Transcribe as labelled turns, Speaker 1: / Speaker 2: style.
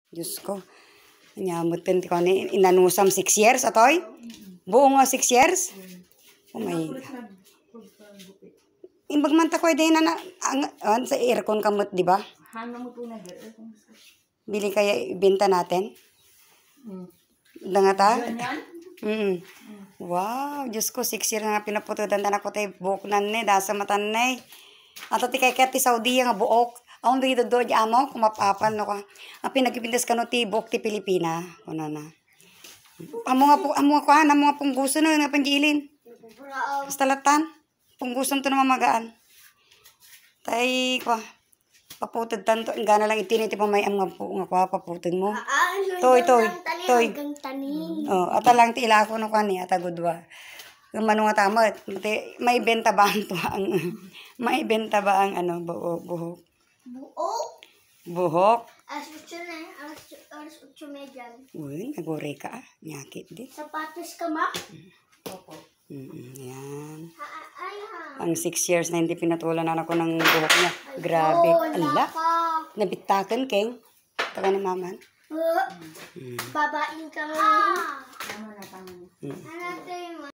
Speaker 1: Diyos ko. Nyamutin ko ni inanusam 6 years atoy. Buong 6 years. Oh my God. Imbag man ta koy din na sa aircon kamot, di ba? Bili kaya ibenta natin? Dangata? Wow, Diyos ko, 6 years nga pinaputudan na ako tayo buhok na ne, dasa matan na eh. At ati kay ti Saudi nga buok. Ang dito do di amo kumapapan no ka. Ang pinagipindas kano ti buok ti Pilipina. Kuno na. Amo nga pong gusto no nga panjilin. Basta latan. Pong gusto to na mamagaan. Tay ko. Paputod tanto ingana lang itiniti pa may am nga po nga kwa paputod mo. Toy. Oh, ata lang ti ila ko no kani ata gudwa. Mano nga tama, may benta ba ang tuang? May benta ba ang ano, buhok? Buhok?
Speaker 2: Alas 8:30.
Speaker 1: Uy, nagore ka ah. Nyakit di.
Speaker 2: Sapatos ka, ma?
Speaker 1: Opo. Yan. Ang 6 years na hindi pinatulan na ako ng buhok niya. Grabe. Ala. Nabitakan, Keng. Taka ni Maman.
Speaker 2: Babain ka nga. Tama na.